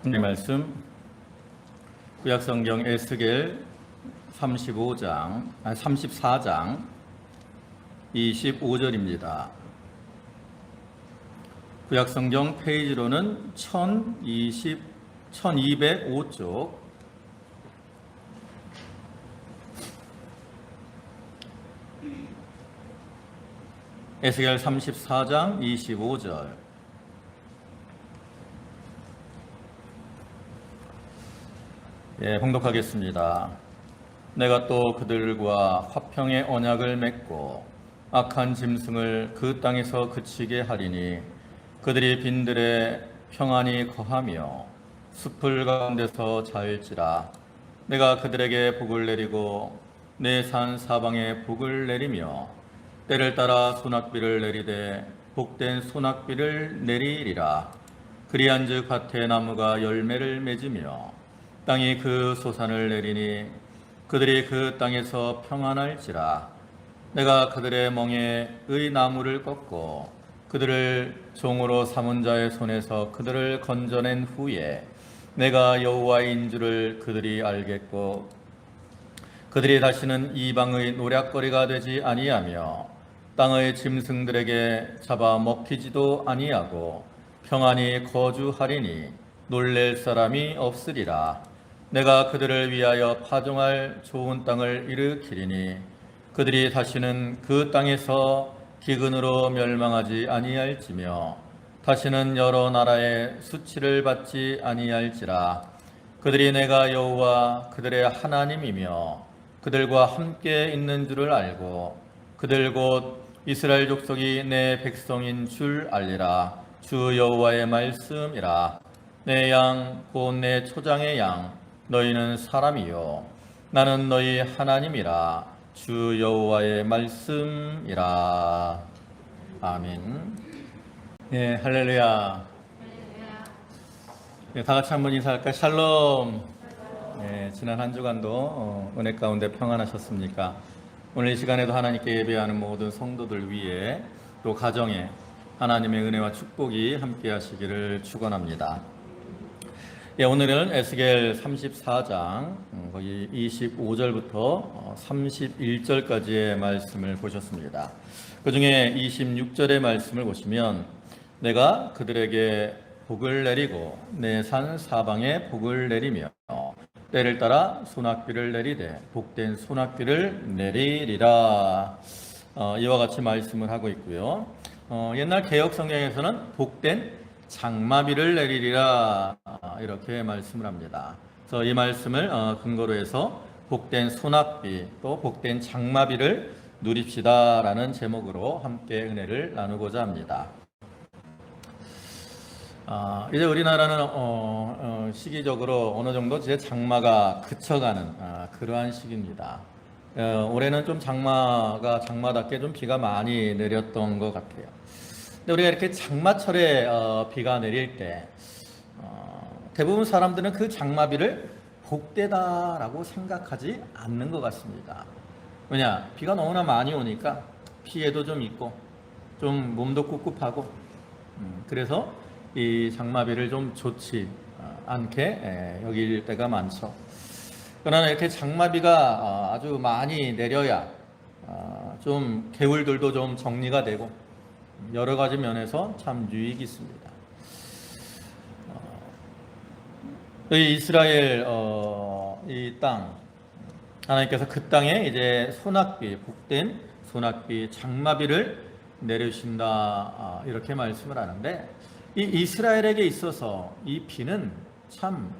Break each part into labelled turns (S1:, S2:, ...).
S1: 이 말씀 구약성경 에스겔 34장 25절입니다. 구약성경 페이지로는 1205쪽 에스겔 34장 25절. 봉독하겠습니다. 내가 또 그들과 화평의 언약을 맺고 악한 짐승을 그 땅에서 그치게 하리니 그들이 빈들에 평안히 거하며 숲을 가운데서 자일지라. 내가 그들에게 복을 내리고 내 산 사방에 복을 내리며 때를 따라 소낙비를 내리되 복된 소낙비를 내리리라. 그리한즉 밭의 나무가 열매를 맺으며 땅이 그 소산을 내리니 그들이 그 땅에서 평안할지라. 내가 그들의 멍에의 나무를 꺾고 그들을 종으로 삼은 자의 손에서 그들을 건져낸 후에 내가 여호와인 줄을 그들이 알겠고 그들이 다시는 이방의 노략거리가 되지 아니하며 땅의 짐승들에게 잡아 먹히지도 아니하고 평안히 거주하리니 놀랄 사람이 없으리라. 내가 그들을 위하여 파종할 좋은 땅을 일으키리니 그들이 다시는 그 땅에서 기근으로 멸망하지 아니할지며 다시는 여러 나라의 수치를 받지 아니할지라. 그들이 내가 여호와 그들의 하나님이며 그들과 함께 있는 줄을 알고 그들 곧 이스라엘 족속이 내 백성인 줄 알리라. 주 여호와의 말씀이라. 내 양 곧 내 초장의 양 너희는 사람이요 나는 너희 하나님이라. 주 여호와의 말씀이라. 아멘. 네, 할렐루야. 네, 다 같이 한번 인사할까? 샬롬. 네, 지난 한 주간도 은혜 가운데 평안하셨습니까? 오늘 이 시간에도 하나님께 예배하는 모든 성도들 위해 또 가정에 하나님의 은혜와 축복이 함께 하시기를 축원합니다. 오늘은 에스겔 34장 거의 25절부터 31절까지의 말씀을 보셨습니다. 그 중에 26절의 말씀을 보시면 내가 그들에게 복을 내리고 내 산 사방에 복을 내리며 때를 따라 소낙비를 내리되 복된 소낙비를 내리리라. 이와 같이 말씀을 하고 있고요. 옛날 개역 성경에서는 복된 장마비를 내리리라 이렇게 말씀을 합니다. 그래서 이 말씀을 근거로 해서 복된 소낙비 또 복된 장마비를 누립시다라는 제목으로 함께 은혜를 나누고자 합니다. 이제 우리나라는 시기적으로 어느 정도 이제 장마가 그쳐가는 그러한 시기입니다. 올해는 좀 장마답게 좀 비가 많이 내렸던 것 같아요. 근데 우리가 이렇게 장마철에 비가 내릴 때 대부분 사람들은 그 장마비를 복되다라고 생각하지 않는 것 같습니다. 왜냐? 비가 너무나 많이 오니까 피해도 좀 있고 좀 몸도 꿉꿉하고 그래서 이 장마비를 좀 좋지 않게 여길 때가 많죠. 그러나 이렇게 장마비가 아주 많이 내려야 좀 개울들도 좀 정리가 되고 여러 가지 면에서 참 유익이 있습니다. 이 이스라엘 이 땅 하나님께서 그 땅에 이제 소낙비 복된 소낙비 장마비를 내리신다 이렇게 말씀을 하는데 이 이스라엘에게 있어서 이 비는 참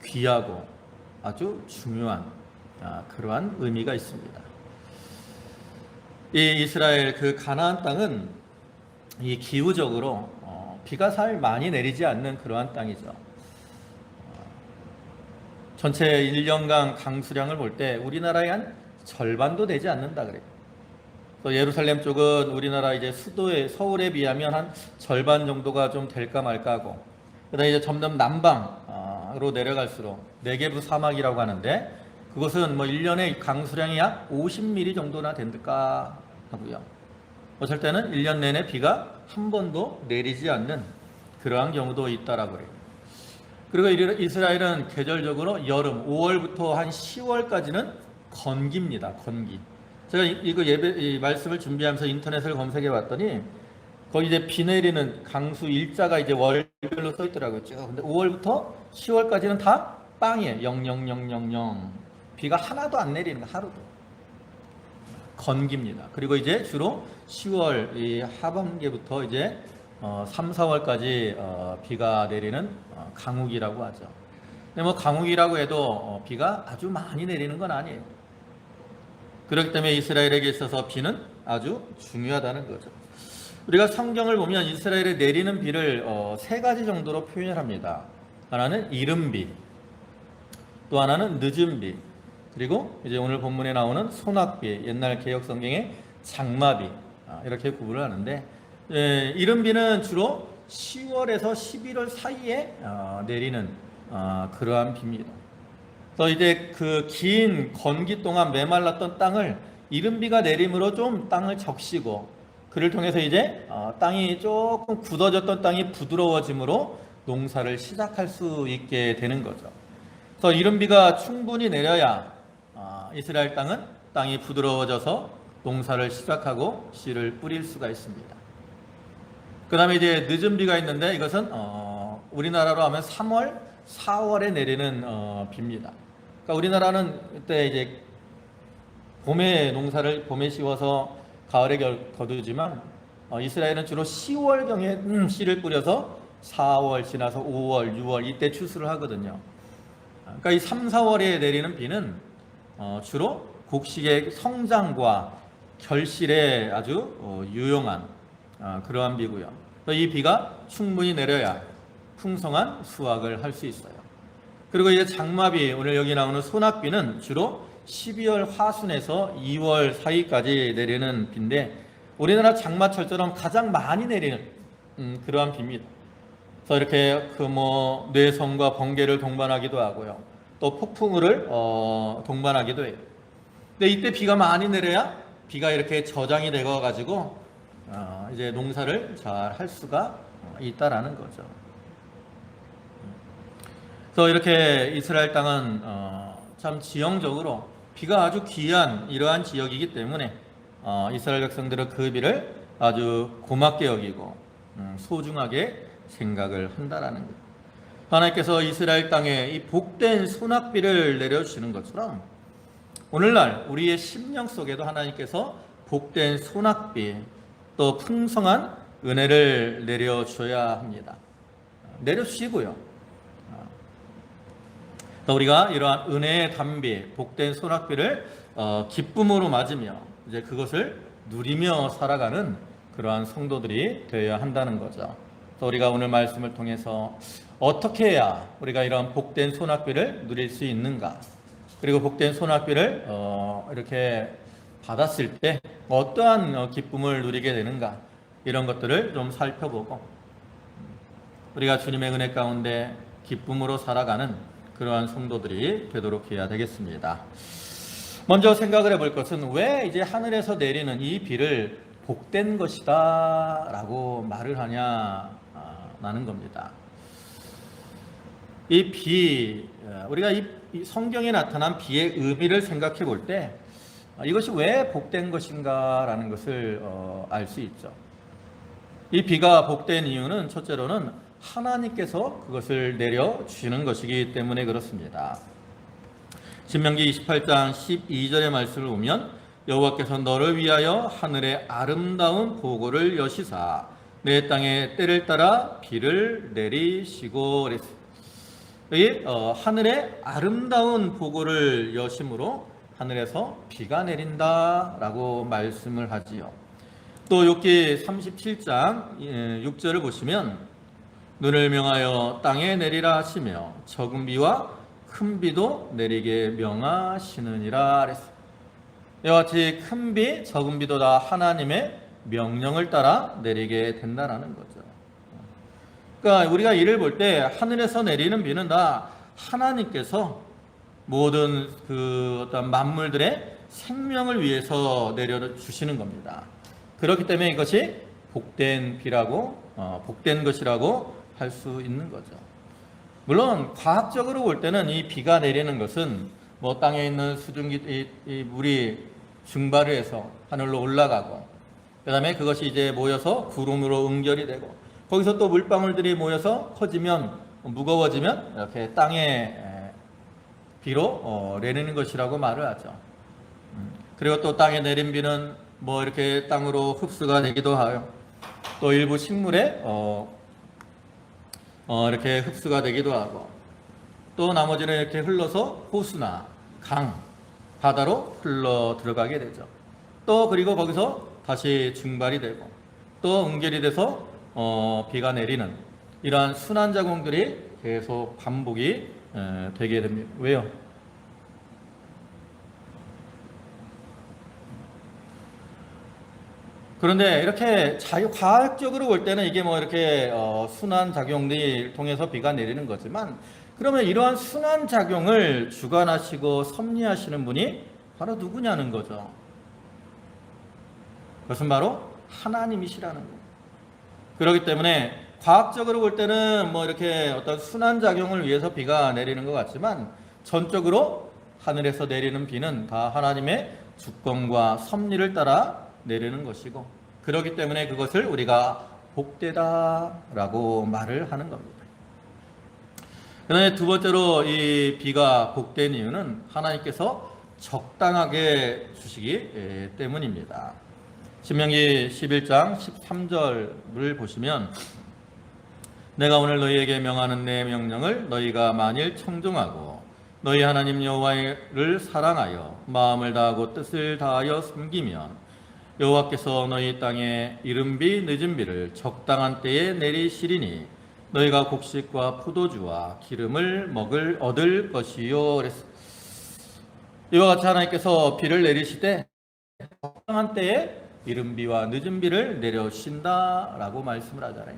S1: 귀하고 아주 중요한 그러한 의미가 있습니다. 이 이스라엘 그 가나안 땅은 이 기후적으로 비가 잘 많이 내리지 않는 그러한 땅이죠. 전체 1년간 강수량을 볼 때 우리나라의 한 절반도 되지 않는다 그래요. 또 예루살렘 쪽은 우리나라 이제 수도의 서울에 비하면 한 절반 정도가 좀 될까 말까 하고, 그다음에 이제 점점 남방으로 내려갈수록 네게브 사막이라고 하는데 그것은 뭐 1년에 강수량이 약 50mm 정도나 된다 하고요. 어쩔 때는 1년 내내 비가 한 번도 내리지 않는 그러한 경우도 있다라고 그래요. 그리고 이스라엘은 계절적으로 여름 5월부터 한 10월까지는 건기입니다. 건기. 제가 이거 이 말씀을 준비하면서 인터넷을 검색해 봤더니 거기 이제 비 내리는 강수 일자가 이제 월별로 써 있더라고요. 쭉. 근데 5월부터 10월까지는 다 빵이에요. 00000. 비가 하나도 안 내리는 거, 하루도. 건기입니다. 그리고 이제 주로 10월 이 하반기부터 이제 3, 4월까지 비가 내리는 강우기라고 하죠. 근데 뭐 강우기라고 해도 비가 아주 많이 내리는 건 아니에요. 그렇기 때문에 이스라엘에게 있어서 비는 아주 중요하다는 거죠. 우리가 성경을 보면 이스라엘에 내리는 비를 세 가지 정도로 표현을 합니다. 하나는 이른 비, 또 하나는 늦은 비, 그리고 이제 오늘 본문에 나오는 소낙비, 옛날 개역 성경의 장마비, 이렇게 구분을 하는데, 이른 비는 주로 10월에서 11월 사이에 내리는 그러한 비입니다. 그래서 이제 그 긴 건기 동안 메말랐던 땅을 이른 비가 내림으로 좀 땅을 적시고, 그를 통해서 이제 땅이 조금 굳어졌던 땅이 부드러워짐으로 농사를 시작할 수 있게 되는 거죠. 그래서 이른 비가 충분히 내려야 이스라엘 땅이 부드러워져서 농사를 시작하고 씨를 뿌릴 수가 있습니다. 그 다음에 이제 늦은 비가 있는데 이것은 우리나라로 하면 3월, 4월에 내리는 비입니다. 그러니까 우리나라는 그때 이제 봄에 농사를 봄에 씌워서 가을에 거두지만 이스라엘은 주로 10월경에 씨를 뿌려서 4월 지나서 5월, 6월 이때 추수를 하거든요. 그러니까 이 3, 4월에 내리는 비는 주로 곡식의 성장과 결실에 아주 유용한 그러한 비고요. 이 비가 충분히 내려야 풍성한 수확을 할 수 있어요. 그리고 이제 장마비, 오늘 여기 나오는 소낙비는 주로 12월 하순에서 2월 사이까지 내리는 비인데 우리나라 장마철처럼 가장 많이 내리는 그러한 비입니다. 그래서 이렇게 뇌성과 번개를 동반하기도 하고요. 또 폭풍우를 동반하기도 해요. 근데 이때 비가 많이 내려야 비가 이렇게 저장이 되어 가지고 이제 농사를 잘 할 수가 있다라는 거죠. 그래서 이렇게 이스라엘 땅은 참 지형적으로 비가 아주 귀한 이러한 지역이기 때문에 이스라엘 백성들은 그 비를 아주 고맙게 여기고 소중하게 생각을 한다라는 거예요. 하나님께서 이스라엘 땅에 이 복된 소낙비를 내려주시는 것처럼 오늘날 우리의 심령 속에도 하나님께서 복된 소낙비 또 풍성한 은혜를 내려줘야 합니다. 내려주시고요. 또 우리가 이러한 은혜의 담비, 복된 소낙비를 기쁨으로 맞으며 이제 그것을 누리며 살아가는 그러한 성도들이 되어야 한다는 거죠. 또 우리가 오늘 말씀을 통해서 어떻게 해야 우리가 이러한 복된 소낙비를 누릴 수 있는가? 그리고 복된 소낙비를 이렇게 받았을 때 어떠한 기쁨을 누리게 되는가? 이런 것들을 좀 살펴보고 우리가 주님의 은혜 가운데 기쁨으로 살아가는 그러한 성도들이 되도록 해야 되겠습니다. 먼저 생각을 해볼 것은 왜 이제 하늘에서 내리는 이 비를 복된 것이다 라고 말을 하냐라는 겁니다. 이 비, 우리가 이 성경에 나타난 비의 의미를 생각해 볼 때 이것이 왜 복된 것인가 라는 것을 알 수 있죠. 이 비가 복된 이유는 첫째로는 하나님께서 그것을 내려주시는 것이기 때문에 그렇습니다. 신명기 28장 12절의 말씀을 보면 여호와께서 너를 위하여 하늘의 아름다운 보고를 여시사 내 땅에 때를 따라 비를 내리시고 그랬습니다. 여기 하늘의 아름다운 보고를 여심으로 하늘에서 비가 내린다라고 말씀을 하지요. 또 욥기 37장 6절을 보시면 눈을 명하여 땅에 내리라 하시며 적은 비와 큰 비도 내리게 명하시느니라 그랬습니다. 이와 같이 큰 비, 적은 비도 다 하나님의 명령을 따라 내리게 된다는 거죠. 그러니까 우리가 이를 볼 때 하늘에서 내리는 비는 다 하나님께서 모든 그 어떤 만물들의 생명을 위해서 내려주시는 겁니다. 그렇기 때문에 이것이 복된 비라고, 복된 것이라고 할 수 있는 거죠. 물론 과학적으로 볼 때는 이 비가 내리는 것은 뭐 땅에 있는 수증기 이 물이 증발을 해서 하늘로 올라가고, 그 다음에 그것이 이제 모여서 구름으로 응결이 되고, 거기서 또 물방울들이 모여서 커지면, 무거워지면 이렇게 땅에 비로 내리는 것이라고 말을 하죠. 그리고 또 땅에 내린 비는 뭐 이렇게 땅으로 흡수가 되기도 하요. 또 일부 식물에 이렇게 흡수가 되기도 하고, 또 나머지는 이렇게 흘러서 호수나 강, 바다로 흘러 들어가게 되죠. 또 그리고 거기서 다시 증발이 되고, 또 응결이 돼서 비가 내리는 이러한 순환 작용들이 계속 반복이 되게 됩니다. 왜요? 그런데 이렇게 과학적으로 볼 때는 이게 뭐 이렇게 순환 작용을 통해서 비가 내리는 거지만, 그러면 이러한 순환 작용을 주관하시고 섭리하시는 분이 바로 누구냐는 거죠. 그것은 바로 하나님이시라는 거예요. 그렇기 때문에 과학적으로 볼 때는 뭐 이렇게 어떤 순환 작용을 위해서 비가 내리는 것 같지만, 전적으로 하늘에서 내리는 비는 다 하나님의 주권과 섭리를 따라 내리는 것이고, 그렇기 때문에 그것을 우리가 복되다라고 말을 하는 겁니다. 그다음에 두 번째로 이 비가 복된 이유는 하나님께서 적당하게 주시기 때문입니다. 신명기 11장 13절을 보시면, 내가 오늘 너희에게 명하는 내 명령을 너희가 만일 청종하고 너희 하나님 여호와를 사랑하여 마음을 다하고 뜻을 다하여 섬기면 여호와께서 너희 땅에 이른 비 늦은 비를 적당한 때에 내리시리니 너희가 곡식과 포도주와 기름을 얻을 것이요. 그랬어. 이와 같이 하나님께서 비를 내리시되 적당한 때에 이른 비와 늦은 비를 내려신다라고 말씀을 하잖아요.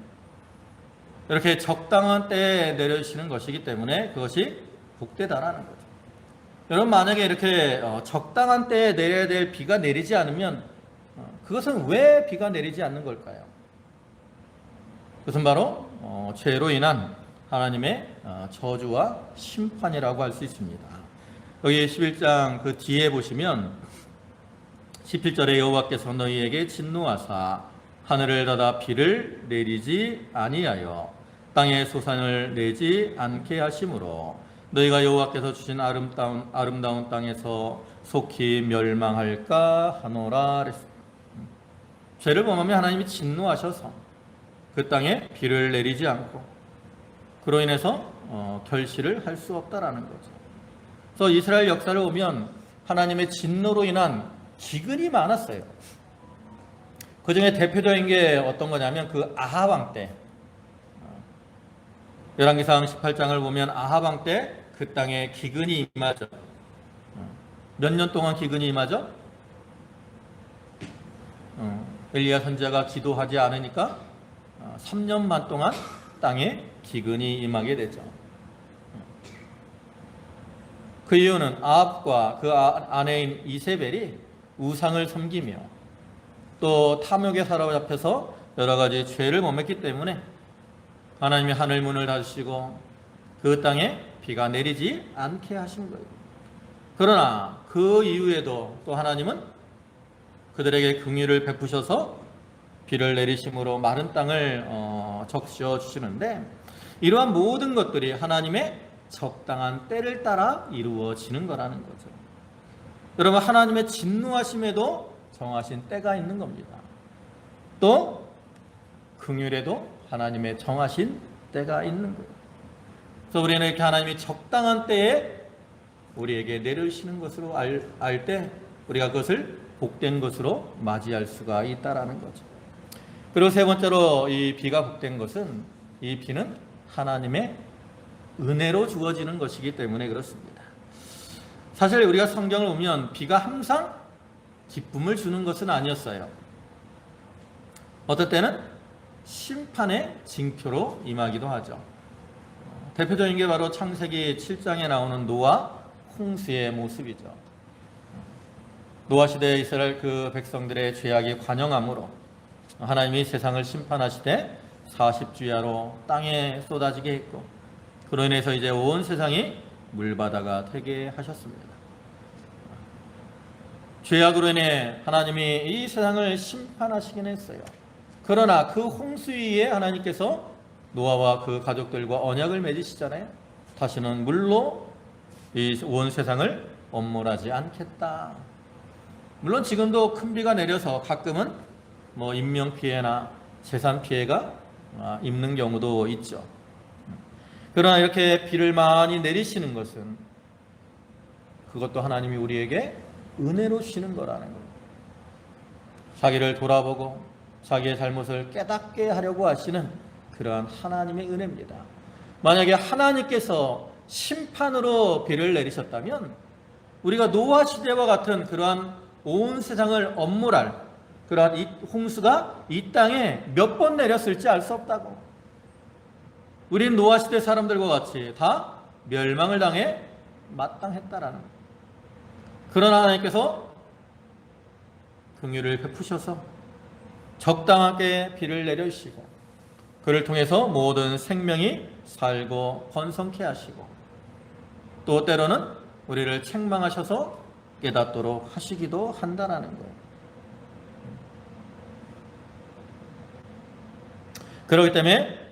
S1: 이렇게 적당한 때에 내려시는 것이기 때문에 그것이 복되다라는 거죠. 여러분, 만약에 이렇게 적당한 때에 내려야 될 비가 내리지 않으면 그것은 왜 비가 내리지 않는 걸까요? 그것은 바로 죄로 인한 하나님의 저주와 심판이라고 할 수 있습니다. 여기 11장 그 뒤에 보시면 17절에 여호와께서 너희에게 진노하사 하늘을 닫아 비를 내리지 아니하여 땅에 소산을 내지 않게 하심으로 너희가 여호와께서 주신 아름다운 땅에서 속히 멸망할까 하노라 그랬습니다. 죄를 범하면 하나님이 진노하셔서 그 땅에 비를 내리지 않고, 그로 인해서 결실을 할 수 없다라는 거죠. 그래서 이스라엘 역사를 보면 하나님의 진노로 인한 기근이 많았어요. 그 중에 대표적인 게 어떤 거냐면 그 아합 왕 때, 열왕기상 18장을 보면 아합 왕 때 그 땅에 기근이 임하죠. 몇 년 동안 기근이 임하죠? 엘리야 선지자가 기도하지 않으니까 3년 반 동안 땅에 기근이 임하게 되죠. 그 이유는 아합과 그 아내인 이세벨이 우상을 섬기며 또 탐욕에 사로잡혀서 여러 가지 죄를 범했기 때문에 하나님이 하늘 문을 닫으시고 그 땅에 비가 내리지 않게 하신 거예요. 그러나 그 이후에도 또 하나님은 그들에게 긍휼을 베푸셔서 비를 내리심으로 마른 땅을 적셔 주시는데, 이러한 모든 것들이 하나님의 적당한 때를 따라 이루어지는 거라는 거죠. 여러분, 하나님의 진노하심에도 정하신 때가 있는 겁니다. 또 긍휼에도 하나님의 정하신 때가 있는 거예요. 그래서 우리는 이렇게 하나님이 적당한 때에 우리에게 내리시는 것으로 알 때 우리가 그것을 복된 것으로 맞이할 수가 있다라는 거죠. 그리고 세 번째로 이 비가 복된 것은, 이 비는 하나님의 은혜로 주어지는 것이기 때문에 그렇습니다. 사실 우리가 성경을 보면 비가 항상 기쁨을 주는 것은 아니었어요. 어떨 때는 심판의 징표로 임하기도 하죠. 대표적인 게 바로 창세기 7장에 나오는 노아 홍수의 모습이죠. 노아 시대에 이스라엘 그 백성들의 죄악이 관영함으로 하나님이 세상을 심판하시되 40주야로 땅에 쏟아지게 했고, 그로 인해서 이제 온 세상이 물바다가 되게 하셨습니다. 죄악으로 인해 하나님이 이 세상을 심판하시긴 했어요. 그러나 그 홍수 위에 하나님께서 노아와 그 가족들과 언약을 맺으시잖아요. 다시는 물로 이 온 세상을 엄몰하지 않겠다. 물론 지금도 큰 비가 내려서 가끔은 뭐 인명 피해나 재산 피해가 입는 경우도 있죠. 그러나 이렇게 비를 많이 내리시는 것은 그것도 하나님이 우리에게 은혜로 주시는 거라는 거예요. 자기를 돌아보고 자기의 잘못을 깨닫게 하려고 하시는 그러한 하나님의 은혜입니다. 만약에 하나님께서 심판으로 비를 내리셨다면 우리가 노아 시대와 같은 그러한 온 세상을 엄물할 그러한 이 홍수가 이 땅에 몇 번 내렸을지 알 수 없다고. 우린 노아 시대 사람들과 같이 다 멸망을 당해 마땅했다라는 거예요. 그러나 하나님께서 긍휼을 베푸셔서 적당하게 비를 내려주시고 그를 통해서 모든 생명이 살고 번성케 하시고 또 때로는 우리를 책망하셔서 깨닫도록 하시기도 한다는 거예요. 그렇기 때문에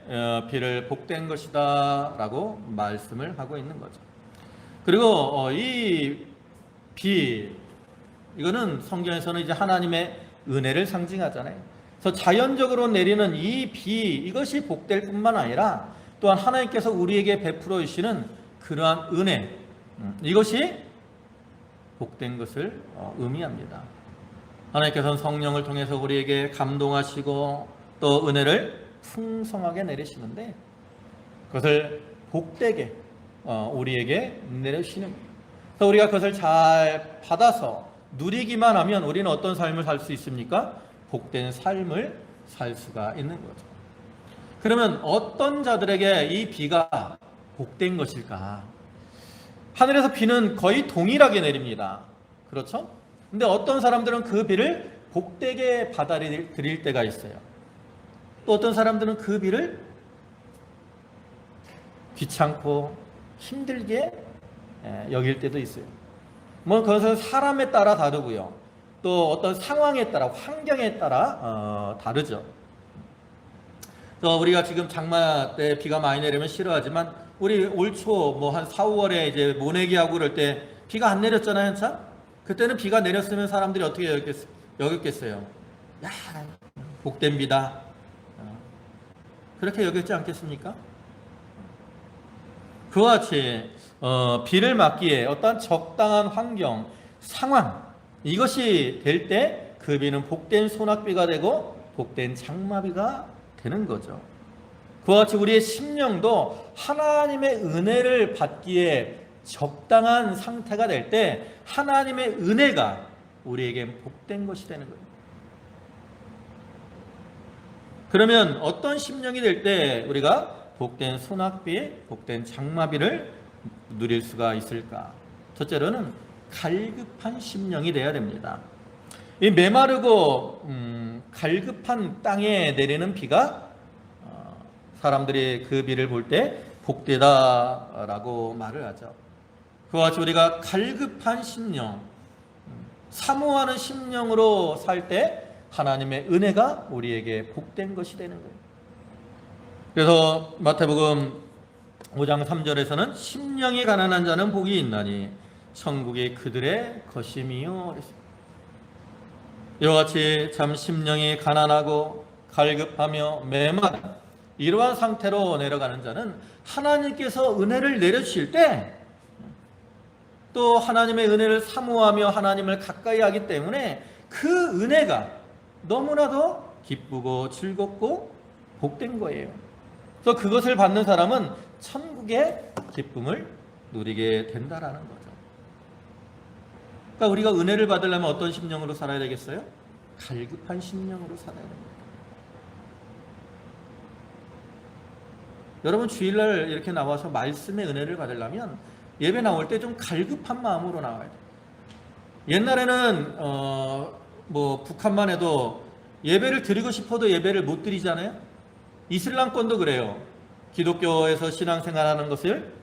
S1: 비를 복된 것이다 라고 말씀을 하고 있는 거죠. 그리고 이 비, 이거는 성경에서는 이제 하나님의 은혜를 상징하잖아요. 그래서 자연적으로 내리는 이 비, 이것이 복될 뿐만 아니라 또한 하나님께서 우리에게 베풀어 주시는 그러한 은혜, 이것이 복된 것을 의미합니다. 하나님께서는 성령을 통해서 우리에게 감동하시고 또 은혜를 풍성하게 내리시는데 그것을 복되게 우리에게 내려주시는 거예요. 그래서 우리가 그것을 잘 받아서 누리기만 하면 우리는 어떤 삶을 살 수 있습니까? 복된 삶을 살 수가 있는 거죠. 그러면 어떤 자들에게 이 비가 복된 것일까? 하늘에서 비는 거의 동일하게 내립니다. 그렇죠? 근데 어떤 사람들은 그 비를 복되게 받아들일 때가 있어요. 또 어떤 사람들은 그 비를 귀찮고 힘들게 여길 때도 있어요. 뭐 그것은 사람에 따라 다르고요. 또 어떤 상황에 따라, 환경에 따라 다르죠. 그래서 우리가 지금 장마 때 비가 많이 내리면 싫어하지만 우리 올 초 뭐 한 4, 5월에 이제 모내기하고 그럴 때 비가 안 내렸잖아요, 한참. 그때는 비가 내렸으면 사람들이 어떻게 여겼겠어요? 야, 복된 비다. 그렇게 여겼지 않겠습니까? 그와 같이 비를 맞기에 어떤 적당한 환경, 상황 이것이 될 때 그 비는 복된 소낙비가 되고 복된 장마비가 되는 거죠. 그와 같이 우리의 심령도 하나님의 은혜를 받기에 적당한 상태가 될 때 하나님의 은혜가 우리에게 복된 것이 되는 거예요. 그러면 어떤 심령이 될 때 우리가 복된 소낙비, 복된 장마비를 누릴 수가 있을까? 첫째로는 갈급한 심령이 되어야 됩니다. 이 메마르고 갈급한 땅에 내리는 비가 사람들이 그 비를 볼 때 복되다라고 말을 하죠. 그와 같이 우리가 갈급한 심령, 사모하는 심령으로 살 때 하나님의 은혜가 우리에게 복된 것이 되는 거예요. 그래서 마태복음 5장 3절에서는 심령이 가난한 자는 복이 있나니 천국이 그들의 것임이요. 이와 같이 참 심령이 가난하고 갈급하며 메마른 이러한 상태로 내려가는 자는 하나님께서 은혜를 내려주실 때 또 하나님의 은혜를 사모하며 하나님을 가까이 하기 때문에 그 은혜가 너무나도 기쁘고 즐겁고 복된 거예요. 그래서 그것을 받는 사람은 천국의 기쁨을 누리게 된다라는 거죠. 그러니까 우리가 은혜를 받으려면 어떤 심령으로 살아야 되겠어요? 갈급한 심령으로 살아야 됩니다. 여러분 주일날 이렇게 나와서 말씀의 은혜를 받으려면 예배 나올 때 좀 갈급한 마음으로 나와야 돼요. 옛날에는 뭐 북한만 해도 예배를 드리고 싶어도 예배를 못 드리잖아요. 이슬람권도 그래요. 기독교에서 신앙생활하는 것을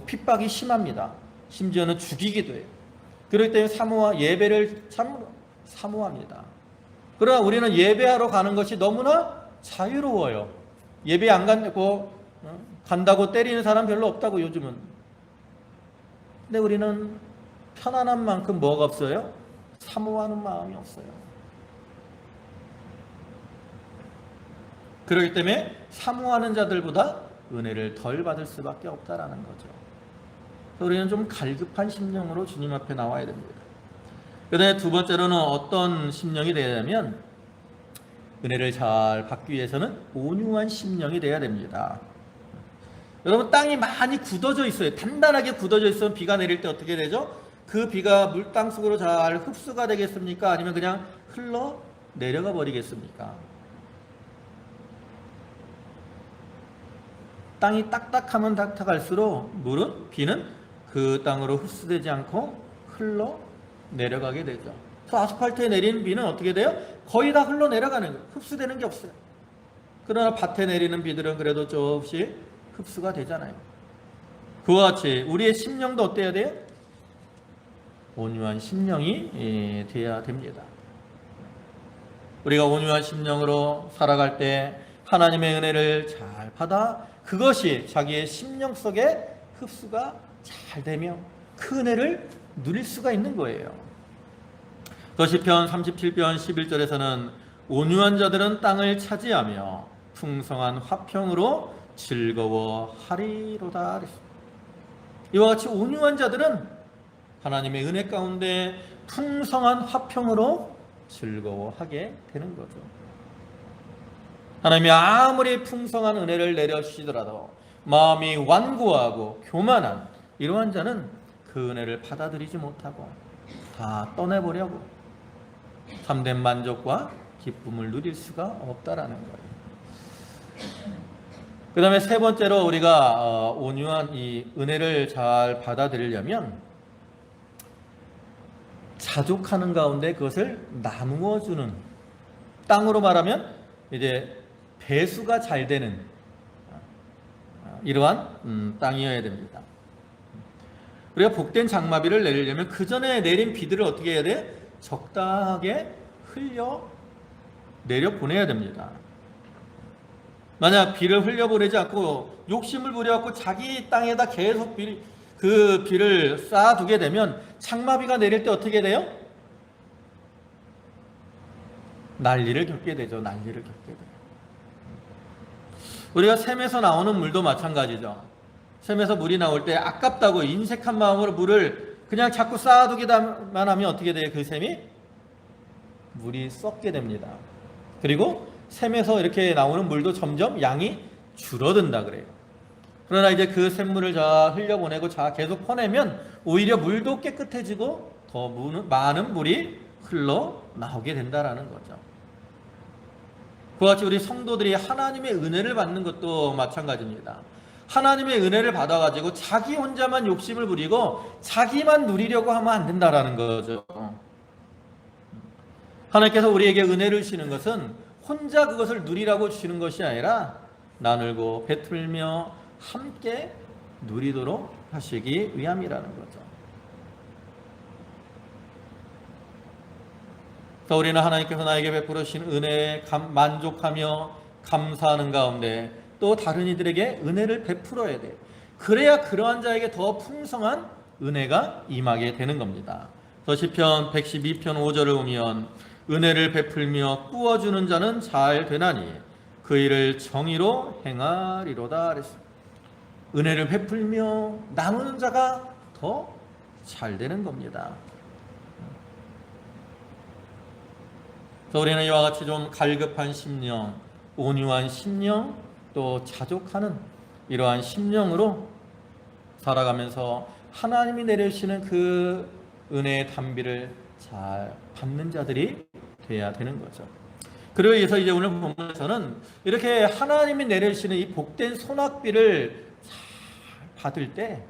S1: 핍박이 심합니다. 심지어는 죽이기도 해요. 그렇기 때문에 예배를 참 사모합니다. 그러나 우리는 예배하러 가는 것이 너무나 자유로워요. 예배 안 간다고 때리는 사람 별로 없다고 요즘은. 근데 우리는 편안한 만큼 뭐가 없어요? 사모하는 마음이 없어요. 그렇기 때문에 사모하는 자들보다 은혜를 덜 받을 수밖에 없다라는 거죠. 우리는 좀 갈급한 심령으로 주님 앞에 나와야 됩니다. 그다음에 두 번째로는 어떤 심령이 되어야 하면 은혜를 잘 받기 위해서는 온유한 심령이 되어야 됩니다. 여러분, 땅이 많이 굳어져 있어요. 단단하게 굳어져 있으면 비가 내릴 때 어떻게 되죠? 그 비가 물땅 속으로 잘 흡수가 되겠습니까? 아니면 그냥 흘러 내려가 버리겠습니까? 땅이 딱딱하면 딱딱할수록 비는 그 땅으로 흡수되지 않고 흘러 내려가게 되죠. 저 아스팔트에 내리는 비는 어떻게 돼요? 거의 다 흘러 내려가는 거예요. 흡수되는 게 없어요. 그러나 밭에 내리는 비들은 그래도 조금씩 흡수가 되잖아요. 그와 같이 우리의 심령도 어때야 돼요? 온유한 심령이 되어야 됩니다. 우리가 온유한 심령으로 살아갈 때 하나님의 은혜를 잘 받아 그것이 자기의 심령 속에 흡수가 잘 되며 그 은혜를 누릴 수가 있는 거예요. 또 시편 37편 11절에서는 온유한 자들은 땅을 차지하며 풍성한 화평으로 즐거워하리로다. 이와 같이 온유한 자들은 하나님의 은혜 가운데 풍성한 화평으로 즐거워하게 되는 거죠. 하나님이 아무리 풍성한 은혜를 내려주시더라도 마음이 완고하고 교만한 이러한 자는 그 은혜를 받아들이지 못하고 다 떠내보려고 참된 만족과 기쁨을 누릴 수가 없다라는 거예요. 그 다음에 세 번째로 우리가 온유한 이 은혜를 잘 받아들이려면 자족하는 가운데 그것을 나누어 주는, 땅으로 말하면 이제 배수가 잘 되는 이러한 땅이어야 됩니다. 우리가 복된 장마비를 내리려면 그 전에 내린 비들을 어떻게 해야 돼요? 적당하게 흘려 내려보내야 됩니다. 만약 비를 흘려보내지 않고 욕심을 부려갖고 자기 땅에다 계속 그 비를 쌓아두게 되면 장마비가 내릴 때 어떻게 돼요? 난리를 겪게 되죠. 난리를 겪게 돼요. 우리가 샘에서 나오는 물도 마찬가지죠. 샘에서 물이 나올 때 아깝다고 인색한 마음으로 물을 그냥 자꾸 쌓아두기만 하면 어떻게 돼요? 그 샘이? 물이 썩게 됩니다. 그리고 샘에서 이렇게 나오는 물도 점점 양이 줄어든다 그래요. 그러나 이제 그 샘물을 흘려보내고 계속 퍼내면 오히려 물도 깨끗해지고 더 많은 물이 흘러나오게 된다라는 거죠. 그와 같이 우리 성도들이 하나님의 은혜를 받는 것도 마찬가지입니다. 하나님의 은혜를 받아가지고 자기 혼자만 욕심을 부리고 자기만 누리려고 하면 안 된다라는 거죠. 하나님께서 우리에게 은혜를 주시는 것은 혼자 그것을 누리라고 주시는 것이 아니라 나누고 베풀며 함께 누리도록 하시기 위함이라는 거죠. 그래서 우리는 하나님께서 나에게 베풀어 주신 은혜에 만족하며 감사하는 가운데 또 다른 이들에게 은혜를 베풀어야 돼요. 그래야 그러한 자에게 더 풍성한 은혜가 임하게 되는 겁니다. 그래서 시편 112편 5절을 보면 은혜를 베풀며 꾸어주는 자는 잘 되나니 그 일을 정의로 행하리로다 그랬습니다. 은혜를 베풀며 나누는 자가 더 잘 되는 겁니다. 그래서 우리는 이와 같이 좀 갈급한 심령, 온유한 심령, 또 자족하는 이러한 심령으로 살아가면서 하나님이 내려주시는 그 은혜의 단비를 잘 받는 자들이 돼야 되는 거죠. 그리고 그래서 이제 오늘 본문에서는 이렇게 하나님이 내려주시는 이 복된 소낙비를 잘 받을 때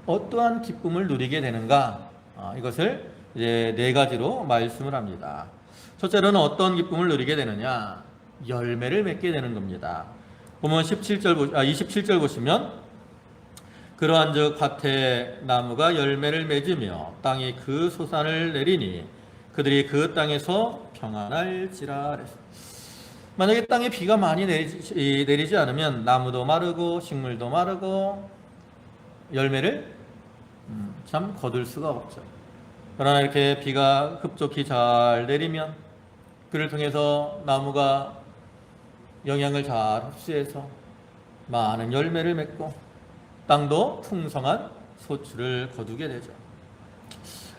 S1: 어떠한 기쁨을 누리게 되는가, 이것을 이제 네 가지로 말씀을 합니다. 첫째로는 어떤 기쁨을 누리게 되느냐? 열매를 맺게 되는 겁니다. 보면 27절 보시면 그러한즉 밭에 나무가 열매를 맺으며 땅이 그 소산을 내리니 그들이 그 땅에서 평안할지라. 만약에 땅에 비가 많이 내리지 않으면 나무도 마르고 식물도 마르고 열매를 참 거둘 수가 없죠. 그러나 이렇게 비가 급속히 잘 내리면 그를 통해서 나무가 영양을 잘 흡수해서 많은 열매를 맺고 땅도 풍성한 소출을 거두게 되죠.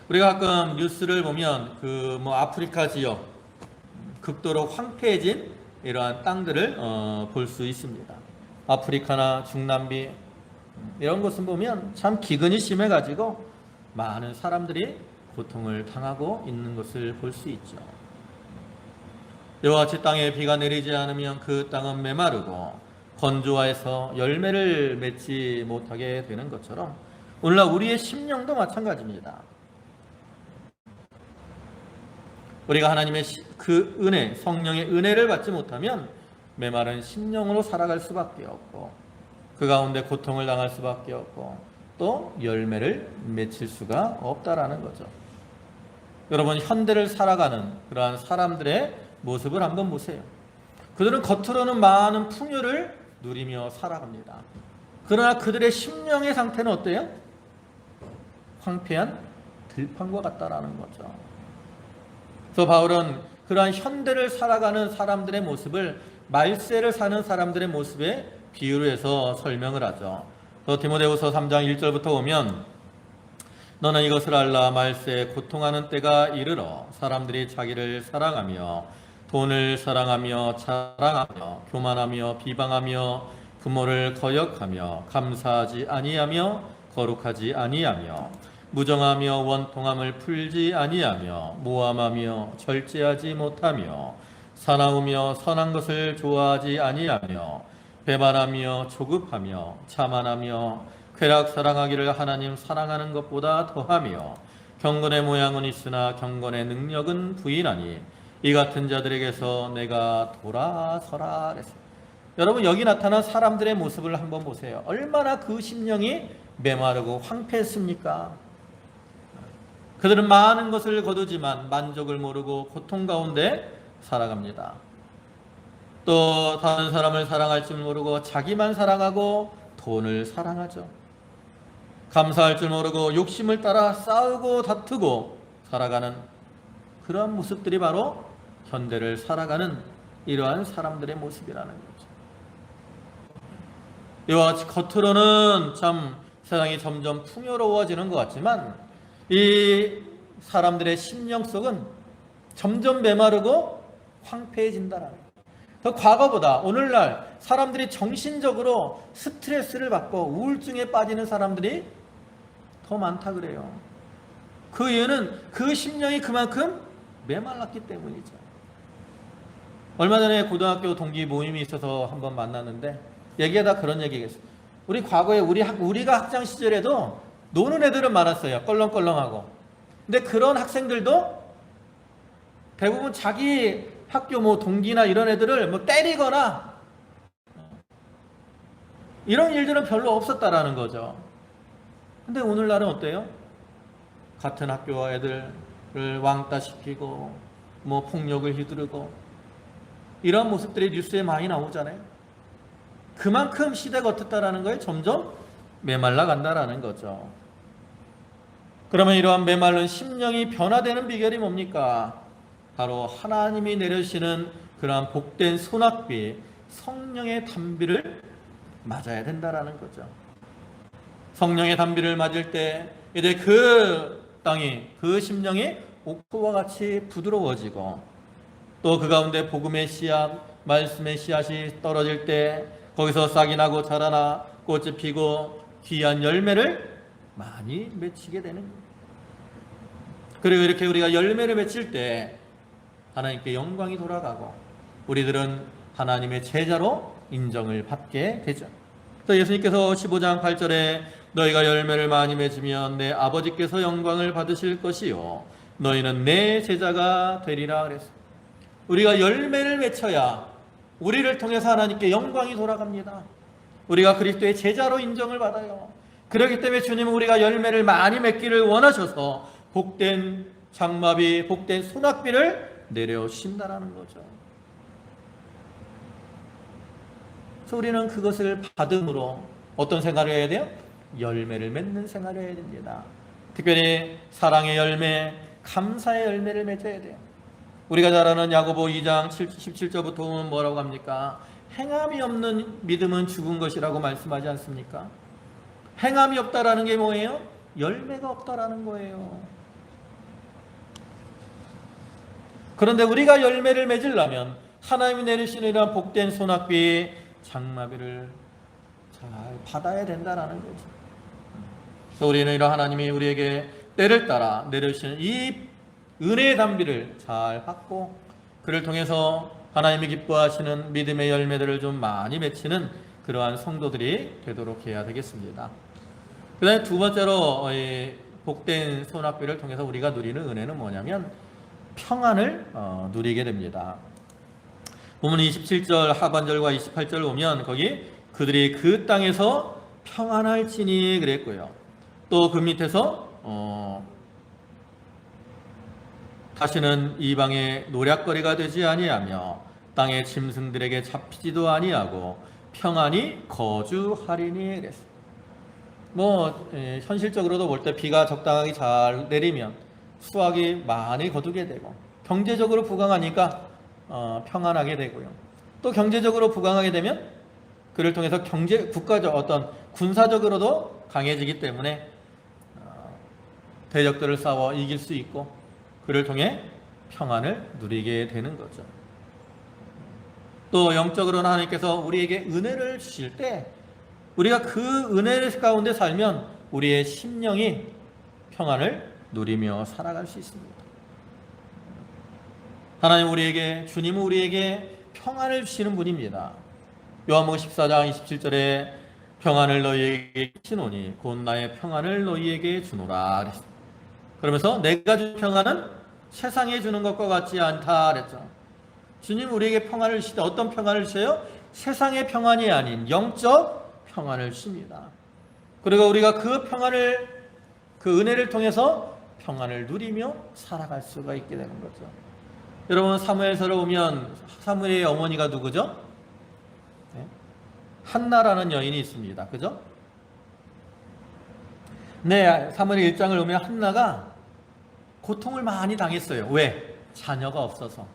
S1: 우리가 가끔 뉴스를 보면 아프리카 지역 극도로 황폐해진 이러한 땅들을 볼 수 있습니다. 아프리카나 중남미 이런 곳을 보면 참 기근이 심해가지고 많은 사람들이 고통을 당하고 있는 것을 볼 수 있죠. 이와 같이 땅에 비가 내리지 않으면 그 땅은 메마르고 건조해서 열매를 맺지 못하게 되는 것처럼 오늘날 우리의 심령도 마찬가지입니다. 우리가 하나님의 그 은혜, 성령의 은혜를 받지 못하면 메마른 심령으로 살아갈 수밖에 없고 그 가운데 고통을 당할 수밖에 없고 또 열매를 맺힐 수가 없다라는 거죠. 여러분, 현대를 살아가는 그러한 사람들의 모습을 한번 보세요. 그들은 겉으로는 많은 풍요를 누리며 살아갑니다. 그러나 그들의 심령의 상태는 어때요? 황폐한 들판과 같다라는 거죠. 그래서 바울은 그러한 현대를 살아가는 사람들의 모습을 말세를 사는 사람들의 모습에 비유로 해서 설명을 하죠. 또 디모데후서 3장 1절부터 보면 너는 이것을 알라. 말세에 고통하는 때가 이르러 사람들이 자기를 사랑하며 돈을 사랑하며 자랑하며 교만하며 비방하며 부모를 거역하며 감사하지 아니하며 거룩하지 아니하며 무정하며 원통함을 풀지 아니하며 모함하며 절제하지 못하며 사나우며 선한 것을 좋아하지 아니하며 배반하며 조급하며 자만하며 쾌락 사랑하기를 하나님 사랑하는 것보다 더하며 경건의 모양은 있으나 경건의 능력은 부인하니 이 같은 자들에게서 내가 돌아서라 그랬어요. 여러분, 여기 나타난 사람들의 모습을 한번 보세요. 얼마나 그 심령이 메마르고 황폐했습니까? 그들은 많은 것을 거두지만 만족을 모르고 고통 가운데 살아갑니다. 또 다른 사람을 사랑할 줄 모르고 자기만 사랑하고 돈을 사랑하죠. 감사할 줄 모르고 욕심을 따라 싸우고 다투고 살아가는 그러한 모습들이 바로 현대를 살아가는 이러한 사람들의 모습이라는 거죠. 이와 같이 겉으로는 참 세상이 점점 풍요로워지는 것 같지만 이 사람들의 심령 속은 점점 메마르고 황폐해진다는 거예요. 더 과거보다 오늘날 사람들이 정신적으로 스트레스를 받고 우울증에 빠지는 사람들이 더 많다 그래요. 그 이유는 그 심령이 그만큼 메말랐기 때문이죠. 얼마 전에 고등학교 동기 모임이 있어서 한번 만났는데 얘기하다 그런 얘기겠어요. 우리 과거에 우리가 학창 시절에도 노는 애들은 많았어요. 껄렁껄렁하고. 근데 그런 학생들도 대부분 자기 학교 동기나 이런 애들을 때리거나 이런 일들은 별로 없었다라는 거죠. 근데 오늘날은 어때요? 같은 학교 애들을 왕따시키고 폭력을 휘두르고 이런 모습들이 뉴스에 많이 나오잖아요. 그만큼 시대가 어떻다라는 거에 점점 메말라 간다라는 거죠. 그러면 이러한 메말른 심령이 변화되는 비결이 뭡니까? 바로 하나님이 내려주시는 그러한 복된 소낙비, 성령의 단비를 맞아야 된다라는 거죠. 성령의 단비를 맞을 때 이제 그 땅이, 그 심령이 옥토와 같이 부드러워지고 또 그 가운데 복음의 씨앗, 말씀의 씨앗이 떨어질 때 거기서 싹이 나고 자라나 꽃이 피고 귀한 열매를 많이 맺히게 되는 거예요. 그리고 이렇게 우리가 열매를 맺힐 때 하나님께 영광이 돌아가고 우리들은 하나님의 제자로 인정을 받게 되죠. 그래서 예수님께서 15장 8절에 너희가 열매를 많이 맺으면 내 아버지께서 영광을 받으실 것이요 너희는 내 제자가 되리라 그랬어요. 우리가 열매를 맺혀야 우리를 통해서 하나님께 영광이 돌아갑니다. 우리가 그리스도의 제자로 인정을 받아요. 그렇기 때문에 주님은 우리가 열매를 많이 맺기를 원하셔서 복된 장마비, 복된 소낙비를 내려오신다라는 거죠. 그래서 우리는 그것을 받음으로 어떤 생활을 해야 돼요? 열매를 맺는 생활을 해야 됩니다. 특별히 사랑의 열매, 감사의 열매를 맺어야 돼요. 우리가 잘 아는 야고보 2장 17절부터 보면 뭐라고 합니까? 행함이 없는 믿음은 죽은 것이라고 말씀하지 않습니까? 행함이 없다라는 게 뭐예요? 열매가 없다라는 거예요. 그런데 우리가 열매를 맺으려면 하나님이 내리시는 이러한 복된 소낙비, 장마비를 잘 받아야 된다라는 거죠. 그래서 우리는 이런 하나님이 우리에게 때를 따라 내려주시는 이 은혜의 담비를 잘 받고 그를 통해서 하나님이 기뻐하시는 믿음의 열매들을 좀 많이 맺히는 그러한 성도들이 되도록 해야 되겠습니다. 그 다음에 두 번째로 복된 소낙비를 통해서 우리가 누리는 은혜는 뭐냐면 평안을 누리게 됩니다. 본문 27절 하반절과 28절 보면 거기 그들이 그 땅에서 평안할지니 그랬고요. 또 그 밑에서 다시는 이방의 노략거리가 되지 아니하며 땅의 짐승들에게 잡히지도 아니하고 평안히 거주하리니 그랬어요. 현실적으로도 볼 때 비가 적당하게 잘 내리면 수확이 많이 거두게 되고 경제적으로 부강하니까 평안하게 되고요. 또 경제적으로 부강하게 되면 그를 통해서 국가적 어떤 군사적으로도 강해지기 때문에 대적들을 싸워 이길 수 있고 그를 통해 평안을 누리게 되는 거죠. 또 영적으로는 하나님께서 우리에게 은혜를 주실 때 우리가 그 은혜 가운데 살면 우리의 심령이 평안을 누리며 살아갈 수 있습니다. 주님은 우리에게 평안을 주시는 분입니다. 요한복음 14장 27절에 평안을 너희에게 주노니 곧 나의 평안을 너희에게 주노라 그랬습니다. 그러면서 내가 준 평안은 세상에 주는 것과 같지 않다 그랬죠. 주님 우리에게 평안을 주실 때 어떤 평안을 주세요? 세상의 평안이 아닌 영적 평안을 주십니다. 그리고 우리가 그 은혜를 통해서 평안을 누리며 살아갈 수가 있게 되는 거죠. 여러분 사무엘서를 보면 사무엘의 어머니가 누구죠? 한나라는 여인이 있습니다. 그죠? 네, 사무엘 1장을 보면 한나가 고통을 많이 당했어요. 왜? 자녀가 없어서.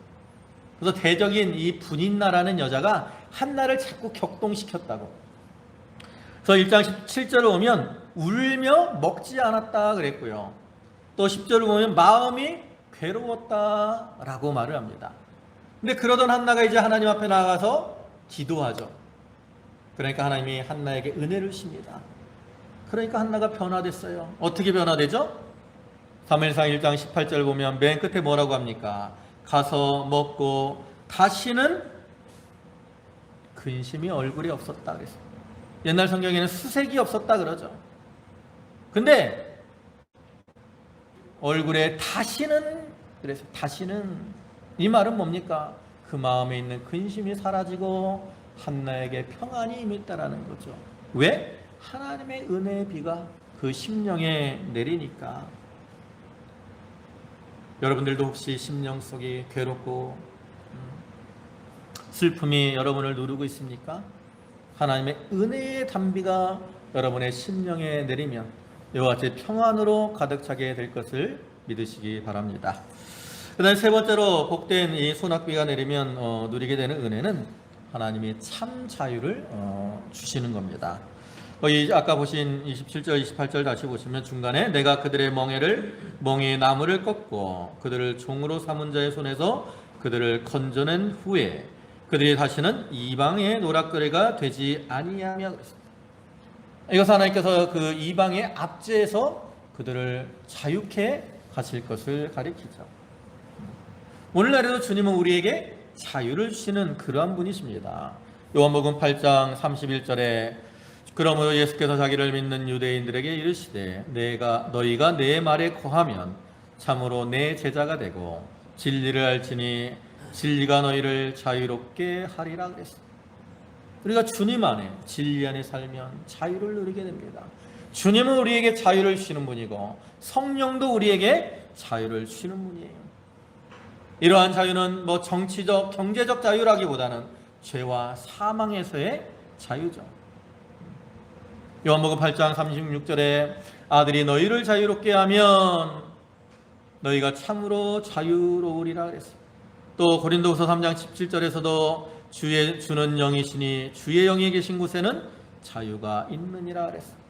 S1: 그래서 대적인 이 분인나라는 여자가 한나를 자꾸 격동시켰다고. 그래서 1장 17절을 보면 울며 먹지 않았다 그랬고요. 또 10절을 보면 마음이 괴로웠다라고 말을 합니다. 근데 그러던 한나가 이제 하나님 앞에 나가서 기도하죠. 그러니까 하나님이 한나에게 은혜를 주십니다. 그러니까 한나가 변화됐어요. 어떻게 변화되죠? 사무엘상 1장 18절 보면 맨 끝에 뭐라고 합니까? 가서 먹고 다시는 근심이 얼굴에 없었다 그랬어요. 옛날 성경에는 수색이 없었다 그러죠. 근데 얼굴에 다시는 그래서 다시는 이 말은 뭡니까? 그 마음에 있는 근심이 사라지고 한나에게 평안이 임했다라는 거죠. 왜? 하나님의 은혜의 비가 그 심령에 내리니까. 여러분들도 혹시 심령 속이 괴롭고 슬픔이 여러분을 누르고 있습니까? 하나님의 은혜의 담비가 여러분의 심령에 내리면 이와 같이 평안으로 가득 차게 될 것을 믿으시기 바랍니다. 그 다음에 세 번째로 복된 이 소낙비가 내리면 누리게 되는 은혜는 하나님이 참 자유를 주시는 겁니다. 아까 보신 27절, 28절 다시 보시면 중간에 내가 그들의 멍에의 나무를 꺾고 그들을 종으로 삼은 자의 손에서 그들을 건져낸 후에 그들이 다시는 이방의 노략거리가 되지 아니하며 그랬습니다. 이것은 하나님께서 그 이방의 압제에서 그들을 자유케 하실 것을 가리키죠. 오늘날에도 주님은 우리에게 자유를 주시는 그러한 분이십니다. 요한복음 8장 31절에 그러므로 예수께서 자기를 믿는 유대인들에게 이르시되 너희가 내 말에 거하면 참으로 내 제자가 되고 진리를 알지니 진리가 너희를 자유롭게 하리라 그랬습니다. 우리가 주님 안에 진리 안에 살면 자유를 누리게 됩니다. 주님은 우리에게 자유를 주시는 분이고 성령도 우리에게 자유를 주시는 분이에요. 이러한 자유는 뭐 정치적, 경제적 자유라기보다는 죄와 사망에서의 자유죠. 요한복음 8장 36절에 아들이 너희를 자유롭게 하면 너희가 참으로 자유로우리라 그랬습니다. 또 고린도후서 3장 17절에서도 주는 영이시니 주의 영이 계신 곳에는 자유가 있느니라 그랬습니다.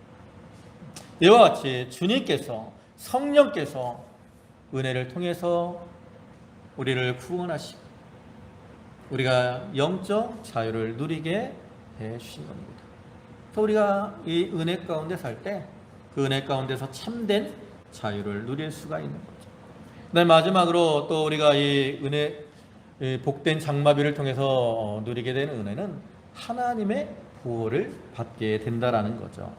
S1: 이와 같이 주님께서 성령께서 은혜를 통해서 우리를 구원하시고 우리가 영적 자유를 누리게 해주신 겁니다. 또 우리가 이 은혜 가운데 살 때 그 은혜 가운데서 참된 자유를 누릴 수가 있는 거죠. 그다음 마지막으로 또 우리가 이 은혜, 복된 장마비를 통해서 누리게 되는 은혜는 하나님의 보호를 받게 된다라는 거죠.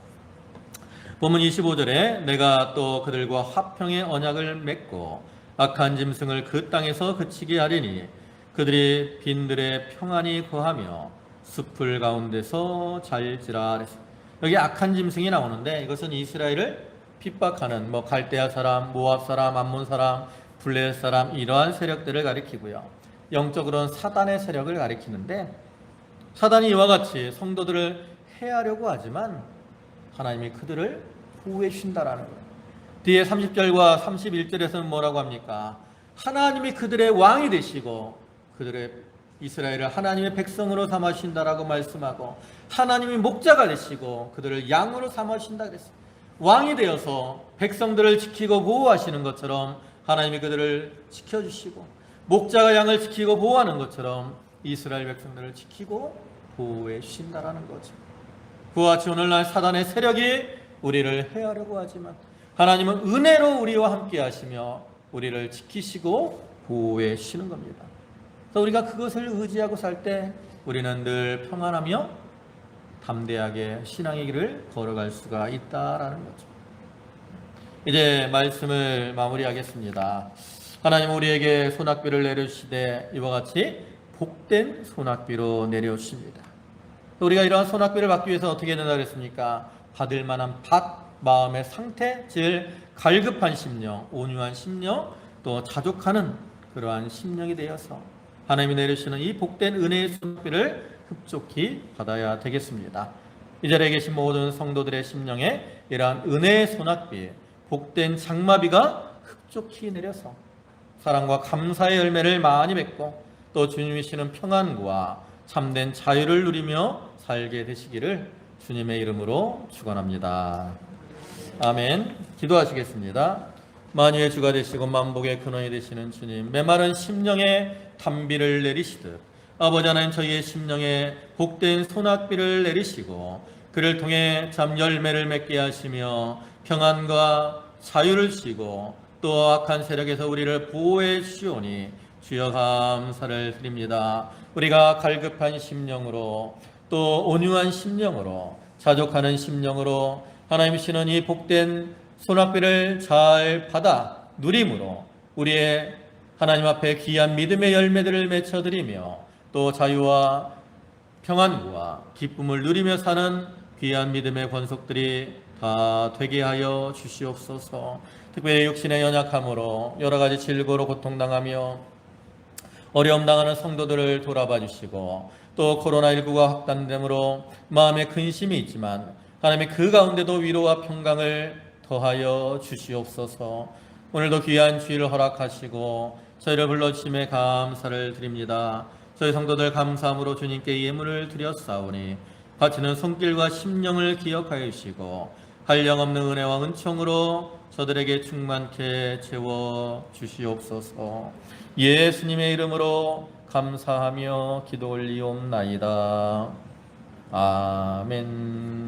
S1: 본문 25절에 내가 또 그들과 화평의 언약을 맺고 악한 짐승을 그 땅에서 그치게 하리니 그들이 빈들에 평안히 거하며 숲을 가운데서 잘지라. 여기 악한 짐승이 나오는데 이것은 이스라엘을 핍박하는 갈대아 사람, 모압 사람, 암몬 사람, 블레셋 사람 이러한 세력들을 가리키고요. 영적으로는 사단의 세력을 가리키는데 사단이 이와 같이 성도들을 해하려고 하지만 하나님이 그들을 보호해 주신다라는 거예요. 뒤에 30절과 31절에서는 뭐라고 합니까? 하나님이 그들의 왕이 되시고 그들의 이스라엘을 하나님의 백성으로 삼으신다라고 말씀하고 하나님이 목자가 되시고 그들을 양으로 삼으신다 그랬어요. 왕이 되어서 백성들을 지키고 보호하시는 것처럼 하나님이 그들을 지켜주시고 목자가 양을 지키고 보호하는 것처럼 이스라엘 백성들을 지키고 보호해 주신다라는 거죠. 그와 같이 오늘날 사단의 세력이 우리를 해하려고 하지만 하나님은 은혜로 우리와 함께 하시며 우리를 지키시고 보호해 주시는 겁니다. 그래서 우리가 그것을 의지하고 살 때 우리는 늘 평안하며 담대하게 신앙의 길을 걸어갈 수가 있다라는 거죠. 이제 말씀을 마무리하겠습니다. 하나님은 우리에게 소낙비를 내려주시되 이와 같이 복된 소낙비로 내려주십니다. 우리가 이러한 소낙비를 받기 위해서 어떻게 해야 된다 그랬습니까? 받을 만한 마음의 상태, 즉 갈급한 심령, 온유한 심령, 또 자족하는 그러한 심령이 되어서 하나님이 내려주시는 이 복된 은혜의 소낙비를 흡족히 받아야 되겠습니다. 이 자리에 계신 모든 성도들의 심령에 이러한 은혜의 소낙비, 복된 장마비가 흡족히 내려서 사랑과 감사의 열매를 많이 맺고 또 주님이 주시는 평안과 참된 자유를 누리며 살게 되시기를 주님의 이름으로 축원합니다. 아멘. 기도하시겠습니다. 만유의 주가 되시고 만복의 근원이 되시는 주님, 메마른 심령에 단비를 내리시듯 아버지 하나님 저희의 심령에 복된 소낙비를 내리시고 그를 통해 참 열매를 맺게 하시며 평안과 자유를 주시고 또 악한 세력에서 우리를 보호해 주시오니 주여 감사를 드립니다. 우리가 갈급한 심령으로 또 온유한 심령으로 자족하는 심령으로 하나님이 주시는 이 복된 소낙비를 잘 받아 누림으로 우리의 하나님 앞에 귀한 믿음의 열매들을 맺혀드리며 또 자유와 평안과 기쁨을 누리며 사는 귀한 믿음의 권속들이 다 되게 하여 주시옵소서. 특별히 육신의 연약함으로 여러 가지 질고로 고통당하며 어려움 당하는 성도들을 돌아봐 주시고 또 코로나19가 확산됨으로 마음에 근심이 있지만 하나님의 그 가운데도 위로와 평강을 더하여 주시옵소서. 오늘도 귀한 주일을 허락하시고 저희를 불러주심에 감사를 드립니다. 저희 성도들 감사함으로 주님께 예물을 드렸사오니 바치는 손길과 심령을 기억하여 주시고 한량없는 은혜와 은총으로 저들에게 충만케 채워 주시옵소서. 예수님의 이름으로 감사하며 기도 올리옵나이다. 아멘.